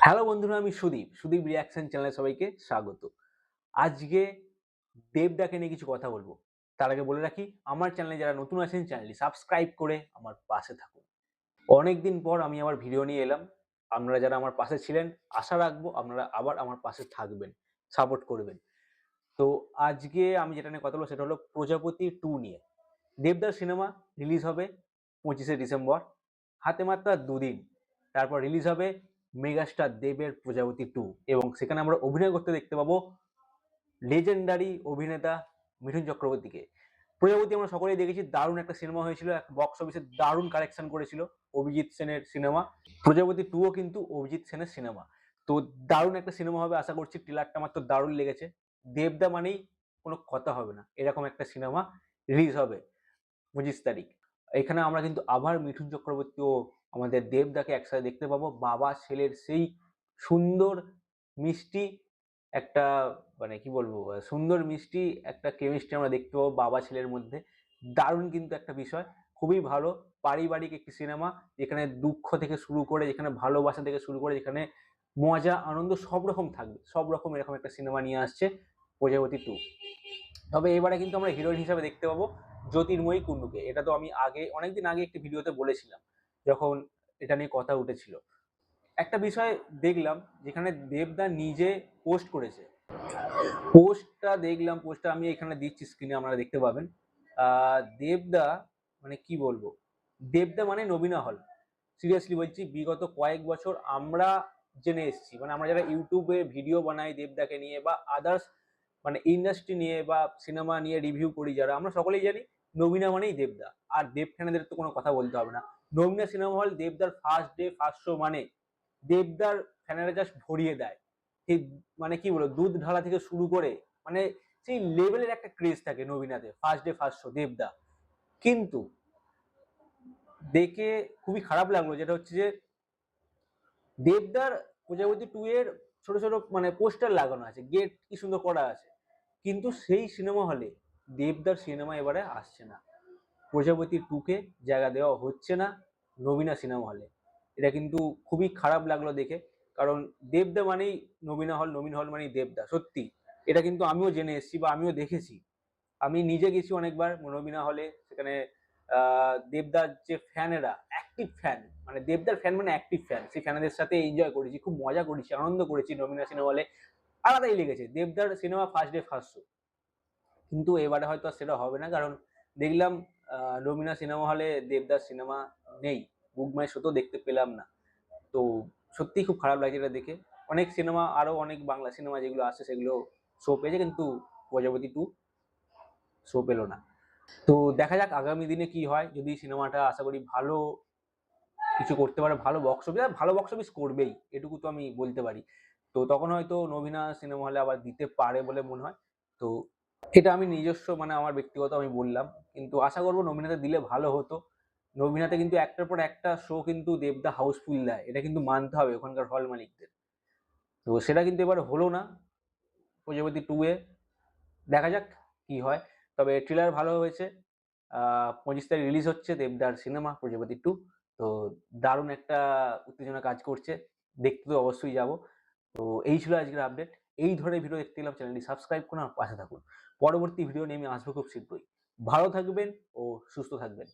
Hello বন্ধুরা, আমি Sudip reaction চ্যানেলে সবাইকে স্বাগত। আজকে দেবদাকে নিয়ে কিছু কথা বলবো। তার আগে বলে রাখি, আমার চ্যানেলে যারা নতুন আছেন চ্যানেলটি সাবস্ক্রাইব করে আমার পাশে থাকুন। অনেকদিন পর আমি আবার ভিডিও নিয়ে এলাম। আপনারা যারা আমার পাশে ছিলেন, আশা রাখবো আপনারা আবার আমার পাশে থাকবেন, সাপোর্ট করবেন। তো আজকে আমি যেটা নিয়ে কথা বলবো সেটা হলো প্রজাপতি 2 নিয়ে। দেবদার সিনেমা রিলিজ হবে 25শে ডিসেম্বর, হাতে মাত্র 2 দিন। তারপর রিলিজ হবে মেগাস্টার দেবের প্রজাপতি 2 এবং সেখানে আমরা অভিনয় করতে দেখতে পাবো লেজেন্ডারি অভিনেতা মিঠুন চক্রবর্তীকে। প্রজাপতি আমরা সকলেই দেখেছি, দারুণ একটা সিনেমা হয়েছিল, বক্স অফিসে দারুণ কালেকশন করেছিল। অভিজিৎ সেনের সিনেমা প্রজাপতি 2ও কিন্তু অভিজিৎ সেনের সিনেমা। তো দারুণ একটা সিনেমা হবে আশা করছি। ট্রেলারটা মাত্র দারুণ লেগেছে। দেবদা মানেই কোনো কথা হবে না, এরকম একটা সিনেমা রিলিজ হবে 25 তারিখ। এখানে আমরা কিন্তু আবার মিঠুন চক্রবর্তী ও আমাদের দেবদাকে একসাথে দেখতে পাবো। বাবা ছেলের সেই সুন্দর মিষ্টি একটা, মানে কি বলবো, সুন্দর মিষ্টি একটা কেমিস্ট্রি আমরা দেখতে পাবো বাবা ছেলের মধ্যে। দারুণ কিন্তু একটা বিষয়, খুবই ভালো। পারিবারিক একটি সিনেমা, যেখানে দুঃখ থেকে শুরু করে, যেখানে ভালোবাসা থেকে শুরু করে, যেখানে মজা আনন্দ সব রকম থাকবে, সব রকম এরকম একটা সিনেমা নিয়ে আসছে প্রজাপতি 2। তবে এবারে কিন্তু আমরা হিরোইন হিসাবে দেখতে পাবো জ্যোতির্ময়ী কুন্ডুকে। এটা তো আমি অনেকদিন আগে একটি ভিডিওতে বলেছিলাম, যখন এটা নিয়ে কথা উঠেছিল। একটা বিষয় দেখলাম যেখানে দেবদা নিজে পোস্ট করেছে। পোস্টটা আমি এখানে দিচ্ছি, স্ক্রিনে আপনারা দেখতে পাবেন। দেবদা, মানে কি বলবো, দেবদা মানে নবীনা হল। সিরিয়াসলি বলছি, বিগত কয়েক বছর আমরা জেনে এসেছি, মানে আমরা যারা ইউটিউবে ভিডিও বানাই দেবদাকে নিয়ে বা আদার্স মানে ইন্ডাস্ট্রি নিয়ে বা সিনেমা নিয়ে রিভিউ করি, যারা আমরা সকলেই জানি নবীনা মানেই দেবদা। আর দেব ফ্যানেদের তো কোনো কথা বলতে হবে না। নবীনা সিনেমা হল, দেবদার ফার্স্ট ডে ফার্স্ট শো মানে দেবদার ফ্যানেরা জাস্ট ভরিয়ে দেয়। সেই, মানে কি বলবো, দুধ ঢালা থেকে শুরু করে, মানে সেই লেভেলের একটা ক্রেজ থাকে নবীনাতে। ফার্স্ট ডে ফার্স্ট শো দেবদা। কিন্তু দেখে খুবই খারাপ লাগলো যেটা হচ্ছে যে দেবদার প্রজাপতি 2 এর ছোট ছোট মানে পোস্টার লাগানো আছে, গেট কি সুন্দর করা আছে, কিন্তু সেই সিনেমা হলে দেবদার সিনেমা এবারে আসছে না। প্রজাপতি 2 কে জায়গা দেওয়া হচ্ছে না নবীনা সিনেমা হলে। এটা কিন্তু খুবই খারাপ লাগলো দেখে, কারণ দেবদা মানেই নবীনা হল, নবীন হল মানেই দেবদা। সত্যি, এটা কিন্তু আমিও জেনে এসেছি বা আমিও দেখেছি। আমি নিজে গেছি অনেকবার মনোবিনা হলে। সেখানে দেবদার যে ফ্যানেরা, অ্যাক্টিভ ফ্যান, মানে দেবদার ফ্যান মানে অ্যাক্টিভ ফ্যান, সেই ফ্যানেদের সাথে এনজয় করেছি, খুব মজা করেছি, আনন্দ করেছি নবীনা সিনেমা হলে। আলাদাই লেগেছে দেবদার cinema first day first show. কিন্তু এবারে হয়তো আর সেটা হবে না, কারণ দেখলাম রবিনা সিনেমা হলে দেবদার সিনেমা নেই, বুক মাই শোতেও দেখতে পেলাম না। তো সত্যিই খুব খারাপ লাগছে এটা দেখে। অনেক সিনেমা, আরো অনেক বাংলা সিনেমা যেগুলো আসছে সেগুলো শো পেয়েছে, কিন্তু প্রজাপতি 2 শো পেলো না। তো দেখা যাক আগামী দিনে কি হয়। যদি সিনেমাটা আশা করি ভালো কিছু করতে পারে, ভালো বক্স অফিস, আর ভালো বক্স অফিস করবেই, এটুকু তো আমি বলতে পারি। তো তখন হয়তো নবীনা সিনেমা হলে আবার দিতে পারে বলে মনে হয়। তো এটা আমি নিজস্ব, মানে আমার ব্যক্তিগত আমি বললাম, কিন্তু আশা করবো নবীনাতে দিলে ভালো হতো। নবীনাতে কিন্তু একটার পর একটা শো কিন্তু দেবদা হাউসফুল দেয়, এটা কিন্তু মানতে হবে ওখানকার হল মালিকদের। তো সেটা কিন্তু এবার হলো না প্রজাপতি 2 এ। দেখা যাক কি হয়। তবে ট্রেলার ভালো হয়েছে। 25 তারিখ রিলিজ হচ্ছে দেবদার সিনেমা প্রজাপতি 2। তো দারুণ একটা উত্তেজনা কাজ করছে, দেখতে তো অবশ্যই যাব। তো এই ছিল আজকের আপডেট। এই ধরনের ভিডিও দেখতে গেলাম, চ্যানেলটি সাবস্ক্রাইব করুন আর পাশে থাকুন। পরবর্তী ভিডিও নিয়ে আমি আসবো খুব শীঘ্রই। ভালো থাকবেন ও সুস্থ থাকবেন।